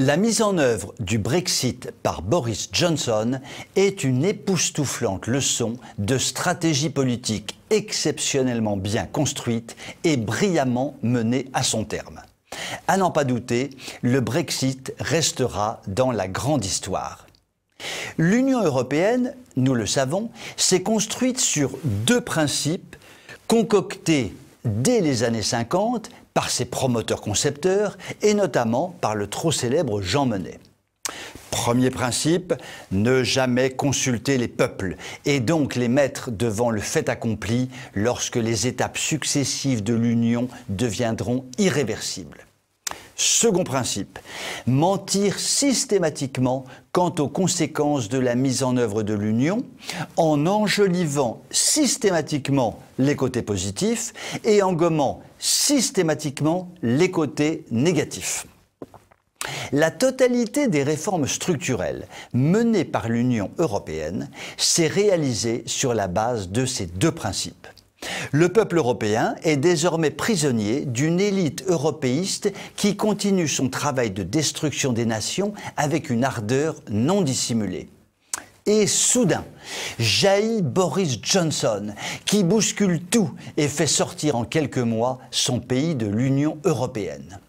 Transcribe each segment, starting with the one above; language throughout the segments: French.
La mise en œuvre du Brexit par Boris Johnson est une époustouflante leçon de stratégie politique exceptionnellement bien construite et brillamment menée à son terme. À n'en pas douter, le Brexit restera dans la grande histoire. L'Union européenne, nous le savons, s'est construite sur deux principes concoctés dès les années 50 par ses promoteurs-concepteurs et notamment par le trop célèbre Jean Monnet. Premier principe, ne jamais consulter les peuples et donc les mettre devant le fait accompli lorsque les étapes successives de l'Union deviendront irréversibles. Second principe, mentir systématiquement quant aux conséquences de la mise en œuvre de l'Union en enjolivant systématiquement les côtés positifs et en gommant systématiquement les côtés négatifs. La totalité des réformes structurelles menées par l'Union européenne s'est réalisée sur la base de ces deux principes. Le peuple européen est désormais prisonnier d'une élite européiste qui continue son travail de destruction des nations avec une ardeur non dissimulée. Et soudain, jaillit Boris Johnson, qui bouscule tout et fait sortir en quelques mois son pays de l'Union européenne.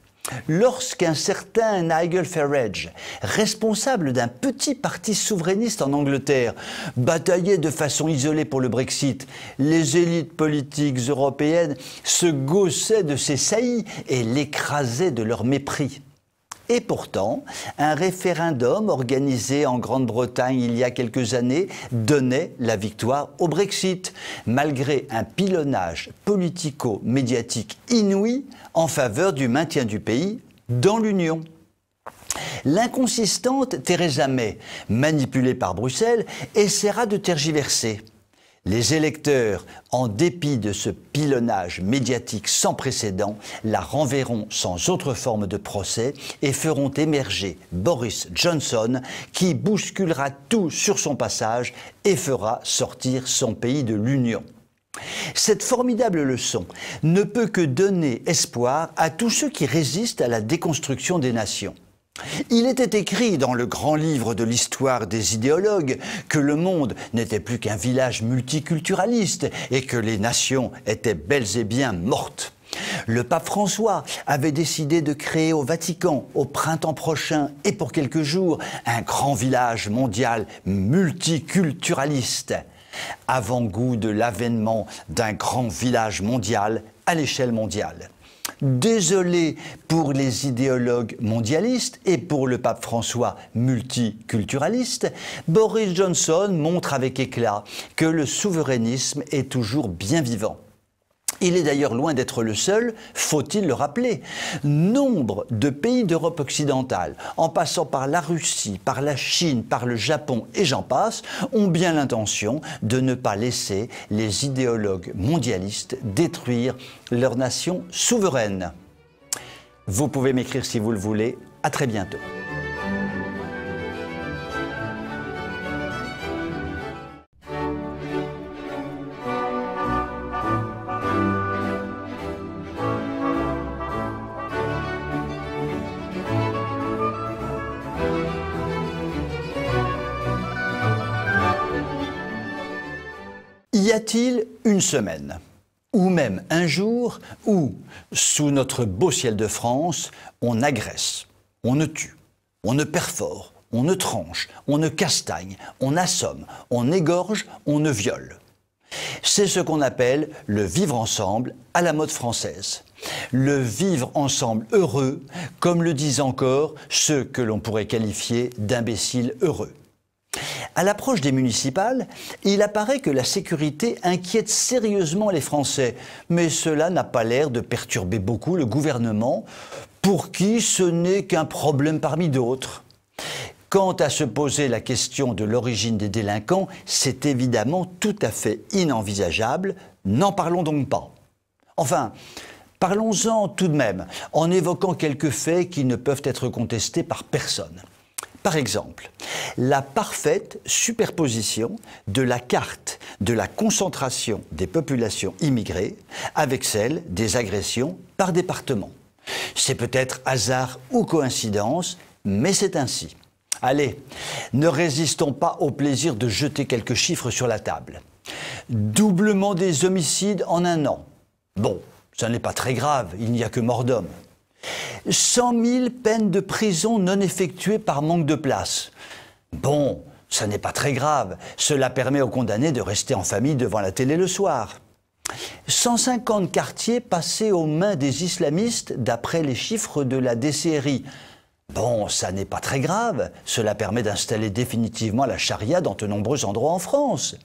Lorsqu'un certain Nigel Farage, responsable d'un petit parti souverainiste en Angleterre, bataillait de façon isolée pour le Brexit, les élites politiques européennes se gaussaient de ses saillies et l'écrasaient de leur mépris. Et pourtant, un référendum organisé en Grande-Bretagne il y a quelques années donnait la victoire au Brexit, malgré un pilonnage politico-médiatique inouï en faveur du maintien du pays dans l'Union. L'inconsistante Theresa May, manipulée par Bruxelles, essaiera de tergiverser. Les électeurs, en dépit de ce pilonnage médiatique sans précédent, la renverront sans autre forme de procès et feront émerger Boris Johnson qui bousculera tout sur son passage et fera sortir son pays de l'Union. Cette formidable leçon ne peut que donner espoir à tous ceux qui résistent à la déconstruction des nations. Il était écrit dans le grand livre de l'histoire des idéologues que le monde n'était plus qu'un village multiculturaliste et que les nations étaient bel et bien mortes. Le pape François avait décidé de créer au Vatican, au printemps prochain et pour quelques jours, un grand village mondial multiculturaliste. Avant-goût de l'avènement d'un grand village mondial à l'échelle mondiale. Désolé pour les idéologues mondialistes et pour le pape François multiculturaliste, Boris Johnson montre avec éclat que le souverainisme est toujours bien vivant. Il est d'ailleurs loin d'être le seul, faut-il le rappeler. Nombre de pays d'Europe occidentale, en passant par la Russie, par la Chine, par le Japon et j'en passe, ont bien l'intention de ne pas laisser les idéologues mondialistes détruire leur nation souveraine. Vous pouvez m'écrire si vous le voulez. À très bientôt. Y a-t-il une semaine, ou même un jour, où, sous notre beau ciel de France, on agresse, on ne tue, on ne perfore, on ne tranche, on ne castagne, on assomme, on égorge, on ne viole? C'est ce qu'on appelle le vivre ensemble à la mode française. Le vivre ensemble heureux, comme le disent encore ceux que l'on pourrait qualifier d'imbéciles heureux. À l'approche des municipales, il apparaît que la sécurité inquiète sérieusement les Français, mais cela n'a pas l'air de perturber beaucoup le gouvernement, pour qui ce n'est qu'un problème parmi d'autres. Quant à se poser la question de l'origine des délinquants, c'est évidemment tout à fait inenvisageable, n'en parlons donc pas. Enfin, parlons-en tout de même, en évoquant quelques faits qui ne peuvent être contestés par personne. Par exemple, la parfaite superposition de la carte de la concentration des populations immigrées avec celle des agressions par département. C'est peut-être hasard ou coïncidence, mais c'est ainsi. Allez, ne résistons pas au plaisir de jeter quelques chiffres sur la table. Doublement des homicides en un an. Bon, ça n'est pas très grave, il n'y a que mort d'homme. 100 000 peines de prison non effectuées par manque de place. Bon, ça n'est pas très grave, cela permet aux condamnés de rester en famille devant la télé le soir. 150 quartiers passés aux mains des islamistes d'après les chiffres de la DCRI. Bon, ça n'est pas très grave, cela permet d'installer définitivement la charia dans de nombreux endroits en France.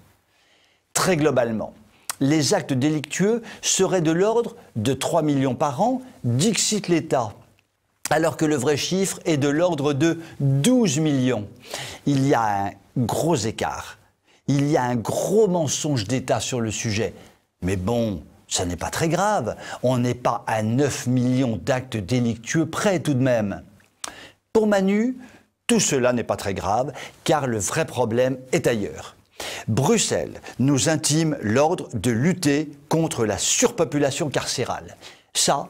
Très globalement, les actes délictueux seraient de l'ordre de 3 millions par an, dixit l'État, alors que le vrai chiffre est de l'ordre de 12 millions. Il y a un gros écart, il y a un gros mensonge d'État sur le sujet. Mais bon, ça n'est pas très grave, on n'est pas à 9 millions d'actes délictueux près tout de même. Pour Manu, tout cela n'est pas très grave, car le vrai problème est ailleurs. Bruxelles nous intime l'ordre de lutter contre la surpopulation carcérale. Ça,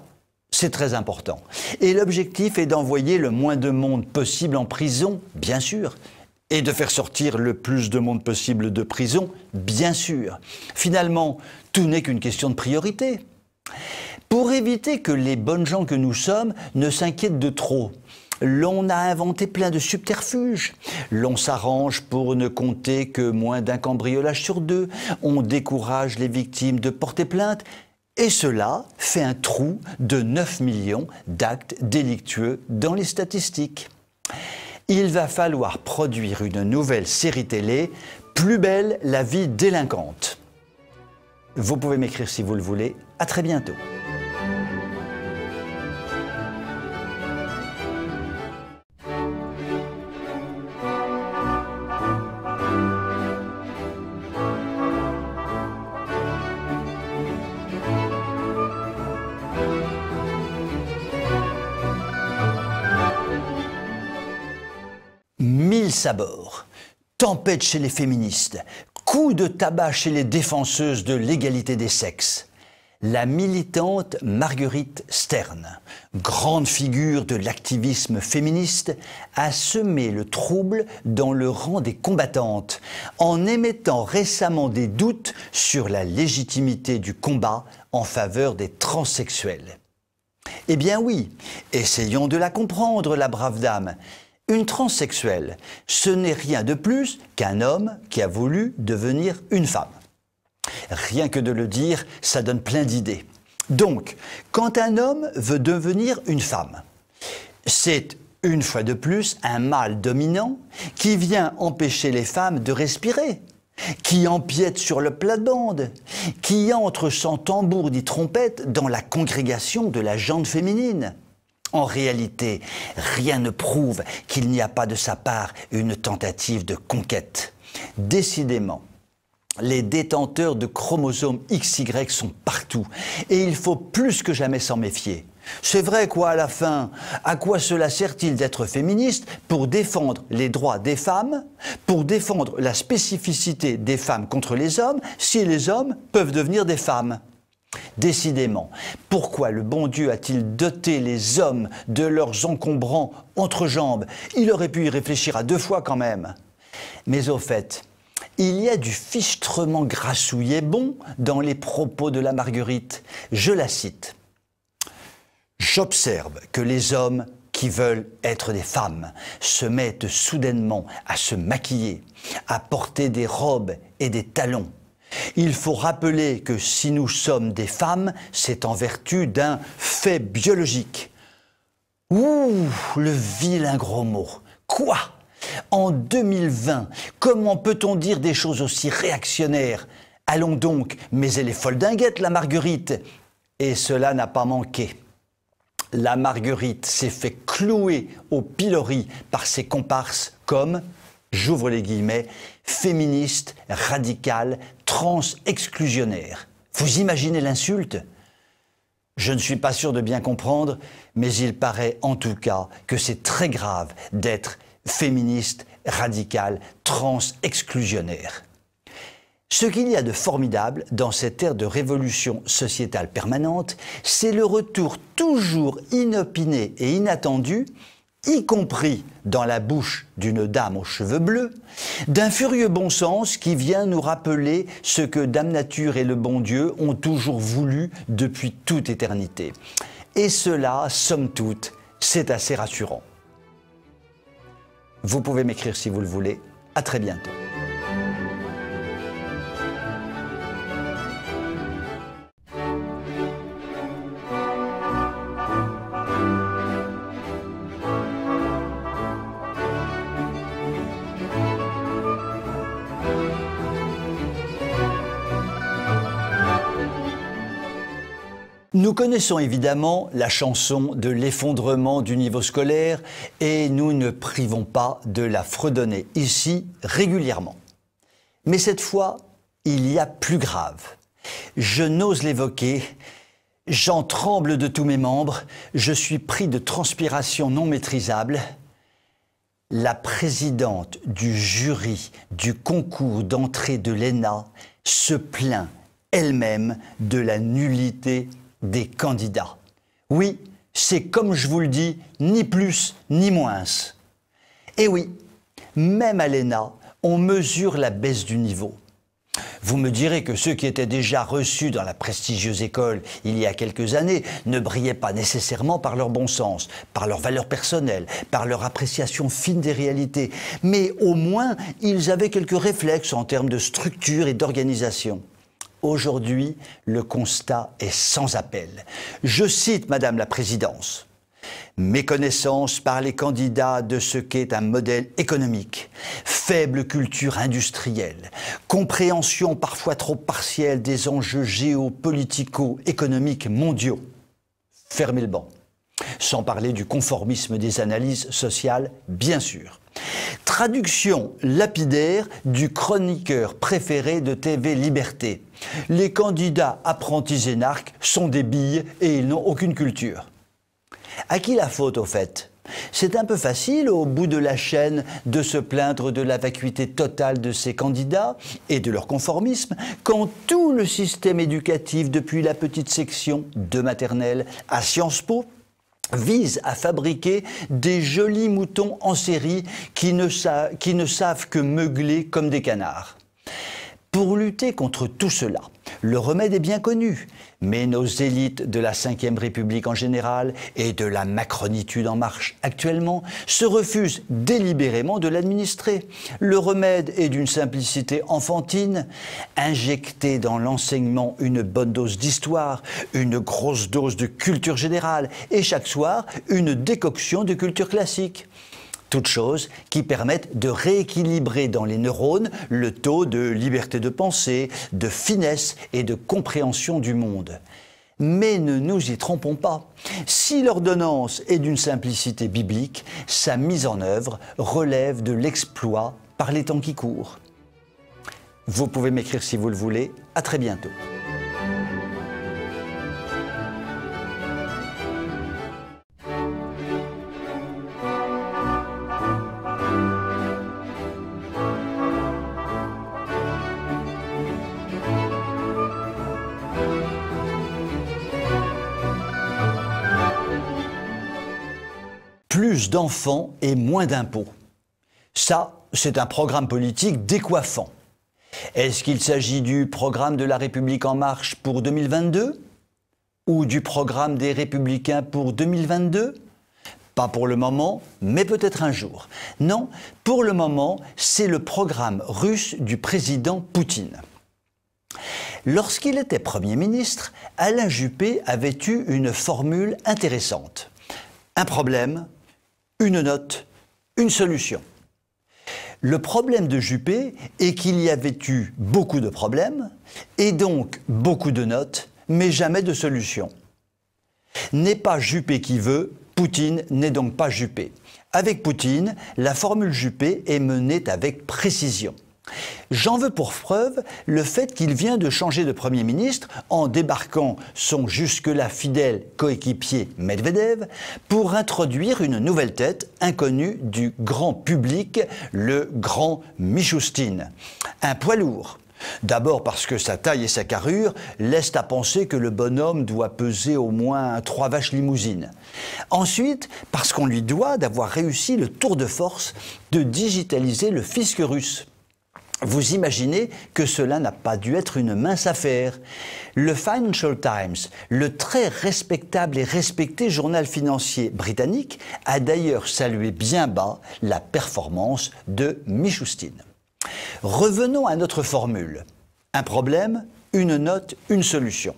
c'est très important. Et l'objectif est d'envoyer le moins de monde possible en prison, bien sûr, et de faire sortir le plus de monde possible de prison, bien sûr. Finalement, tout n'est qu'une question de priorité. Pour éviter que les bonnes gens que nous sommes ne s'inquiètent de trop, l'on a inventé plein de subterfuges. L'on s'arrange pour ne compter que moins d'un cambriolage sur deux. On décourage les victimes de porter plainte. Et cela fait un trou de 9 millions d'actes délictueux dans les statistiques. Il va falloir produire une nouvelle série télé, Plus belle la vie délinquante. Vous pouvez m'écrire si vous le voulez. À très bientôt. Mille sabords, tempête chez les féministes, coup de tabac chez les défenseuses de l'égalité des sexes. La militante Marguerite Stern, grande figure de l'activisme féministe, a semé le trouble dans le rang des combattantes en émettant récemment des doutes sur la légitimité du combat en faveur des transsexuels. Eh bien oui, essayons de la comprendre, la brave dame. Une transsexuelle, ce n'est rien de plus qu'un homme qui a voulu devenir une femme. Rien que de le dire, ça donne plein d'idées. Donc, quand un homme veut devenir une femme, c'est une fois de plus un mâle dominant qui vient empêcher les femmes de respirer, qui empiète sur le plate-bande, qui entre sans tambour ni trompette dans la congrégation de la gente féminine. En réalité, rien ne prouve qu'il n'y a pas de sa part une tentative de conquête. Décidément, les détenteurs de chromosomes XY sont partout et il faut plus que jamais s'en méfier. C'est vrai quoi à la fin? À quoi cela sert-il d'être féministe pour défendre les droits des femmes, pour défendre la spécificité des femmes contre les hommes, si les hommes peuvent devenir des femmes? Décidément, pourquoi le bon Dieu a-t-il doté les hommes de leurs encombrants entrejambes? Il aurait pu y réfléchir à 2 fois quand même. Mais au fait, il y a du fichtrement grassouillet bon dans les propos de la Marguerite. Je la cite. « J'observe que les hommes qui veulent être des femmes se mettent soudainement à se maquiller, à porter des robes et des talons. Il faut rappeler que si nous sommes des femmes, c'est en vertu d'un fait biologique. » Ouh, le vilain gros mot. Quoi? En 2020, comment peut-on dire des choses aussi réactionnaires? Allons donc, mais elle est folle dinguette, la Marguerite. Et cela n'a pas manqué. La Marguerite s'est fait clouer au pilori par ses comparses comme, j'ouvre les guillemets, féministe, radicale, trans-exclusionnaire. Vous imaginez l'insulte? Je ne suis pas sûr de bien comprendre, mais il paraît en tout cas que c'est très grave d'être féministe, radicale, trans-exclusionnaire. Ce qu'il y a de formidable dans cette ère de révolution sociétale permanente, c'est le retour toujours inopiné et inattendu y compris dans la bouche d'une dame aux cheveux bleus, d'un furieux bon sens qui vient nous rappeler ce que Dame Nature et le bon Dieu ont toujours voulu depuis toute éternité. Et cela, somme toute, c'est assez rassurant. Vous pouvez m'écrire si vous le voulez. À très bientôt. Nous connaissons évidemment la chanson de l'effondrement du niveau scolaire et nous ne privons pas de la fredonner ici régulièrement. Mais cette fois, il y a plus grave. Je n'ose l'évoquer, j'en tremble de tous mes membres, je suis pris de transpiration non maîtrisable. La présidente du jury du concours d'entrée de l'ENA se plaint elle-même de la nullité des candidats. Oui, c'est comme je vous le dis, ni plus ni moins. Et oui, même à l'ENA, on mesure la baisse du niveau. Vous me direz que ceux qui étaient déjà reçus dans la prestigieuse école il y a quelques années ne brillaient pas nécessairement par leur bon sens, par leur valeur personnelle, par leur appréciation fine des réalités, mais au moins ils avaient quelques réflexes en termes de structure et d'organisation. Aujourd'hui, le constat est sans appel. Je cite Madame la Présidence. Méconnaissance par les candidats de ce qu'est un modèle économique, faible culture industrielle, compréhension parfois trop partielle des enjeux géopolitico-économiques mondiaux. Fermez le banc. Sans parler du conformisme des analyses sociales, bien sûr. Traduction lapidaire du chroniqueur préféré de TV Liberté. Les candidats apprentis énarques sont des billes et ils n'ont aucune culture. À qui la faute au fait? C'est un peu facile au bout de la chaîne de se plaindre de la vacuité totale de ces candidats et de leur conformisme quand tout le système éducatif depuis la petite section de maternelle à Sciences Po vise à fabriquer des jolis moutons en série qui ne savent que meugler comme des canards. Pour lutter contre tout cela, le remède est bien connu, mais nos élites de la Ve République en général et de la macronitude en marche actuellement se refusent délibérément de l'administrer. Le remède est d'une simplicité enfantine, injecter dans l'enseignement une bonne dose d'histoire, une grosse dose de culture générale et chaque soir une décoction de culture classique. Toutes choses qui permettent de rééquilibrer dans les neurones le taux de liberté de pensée, de finesse et de compréhension du monde. Mais ne nous y trompons pas. Si l'ordonnance est d'une simplicité biblique, sa mise en œuvre relève de l'exploit par les temps qui courent. Vous pouvez m'écrire si vous le voulez. À très bientôt. Plus d'enfants et moins d'impôts. Ça, c'est un programme politique décoiffant. Est-ce qu'il s'agit du programme de La République En Marche pour 2022 ou du programme des Républicains pour 2022 ? Pas pour le moment, mais peut-être un jour. Non, pour le moment, c'est le programme russe du président Poutine. Lorsqu'il était Premier ministre, Alain Juppé avait eu une formule intéressante. Un problème, une note, une solution. Le problème de Juppé est qu'il y avait eu beaucoup de problèmes et donc beaucoup de notes, mais jamais de solution. N'est pas Juppé qui veut, Poutine n'est donc pas Juppé. Avec Poutine, la formule Juppé est menée avec précision. J'en veux pour preuve le fait qu'il vient de changer de Premier ministre en débarquant son jusque-là fidèle coéquipier Medvedev pour introduire une nouvelle tête inconnue du grand public, le grand Mishustin. Un poids lourd, D'abord parce que sa taille et sa carrure laissent à penser que le bonhomme doit peser au moins 3 vaches limousines. Ensuite, parce qu'on lui doit d'avoir réussi le tour de force de digitaliser le fisc russe. Vous imaginez que cela n'a pas dû être une mince affaire. Le Financial Times, le très respectable et respecté journal financier britannique, a d'ailleurs salué bien bas la performance de Mishustin. Revenons à notre formule. Un problème, une note, une solution.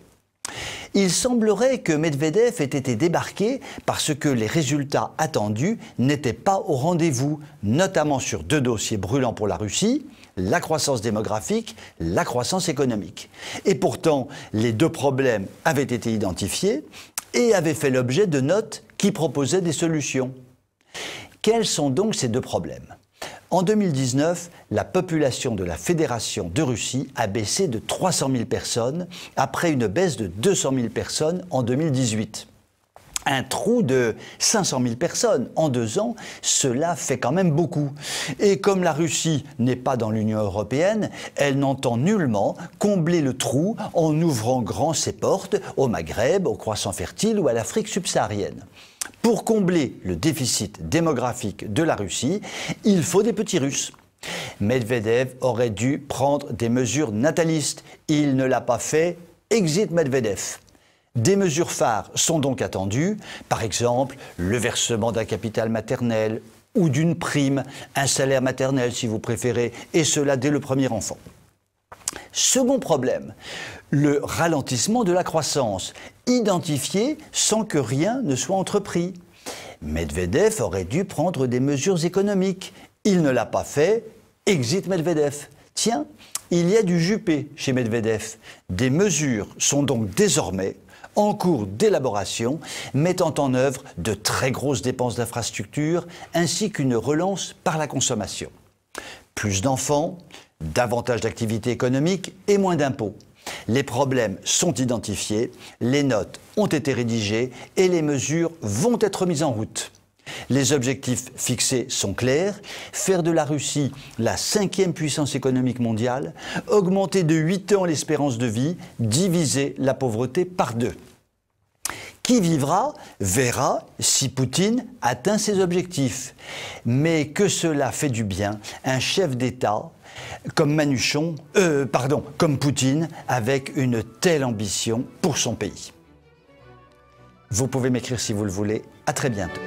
Il semblerait que Medvedev ait été débarqué parce que les résultats attendus n'étaient pas au rendez-vous, notamment sur 2 dossiers brûlants pour la Russie, la croissance démographique, la croissance économique. Et pourtant, les 2 problèmes avaient été identifiés et avaient fait l'objet de notes qui proposaient des solutions. Quels sont donc ces 2 problèmes ? En 2019, la population de la Fédération de Russie a baissé de 300 000 personnes après une baisse de 200 000 personnes en 2018. Un trou de 500 000 personnes en 2 ans, cela fait quand même beaucoup. Et comme la Russie n'est pas dans l'Union européenne, elle n'entend nullement combler le trou en ouvrant grand ses portes au Maghreb, au croissant fertile ou à l'Afrique subsaharienne. Pour combler le déficit démographique de la Russie, il faut des petits Russes. Medvedev aurait dû prendre des mesures natalistes. Il ne l'a pas fait. Exit Medvedev. Des mesures phares sont donc attendues, par exemple le versement d'un capital maternel ou d'une prime, un salaire maternel si vous préférez, et cela dès le premier enfant. Second problème, le ralentissement de la croissance, identifié sans que rien ne soit entrepris. Medvedev aurait dû prendre des mesures économiques. Il ne l'a pas fait. Exit Medvedev. Tiens, il y a du Juppé chez Medvedev. Des mesures sont donc désormais en cours d'élaboration, mettant en œuvre de très grosses dépenses d'infrastructures ainsi qu'une relance par la consommation. Plus d'enfants, davantage d'activités économiques et moins d'impôts. Les problèmes sont identifiés, les notes ont été rédigées et les mesures vont être mises en route. Les objectifs fixés sont clairs, faire de la Russie la 5e puissance économique mondiale, augmenter de 8 ans l'espérance de vie, diviser la pauvreté par 2. Qui vivra verra si Poutine atteint ses objectifs. Mais que cela fait du bien, un chef d'État comme comme Poutine, avec une telle ambition pour son pays. Vous pouvez m'écrire si vous le voulez. À très bientôt.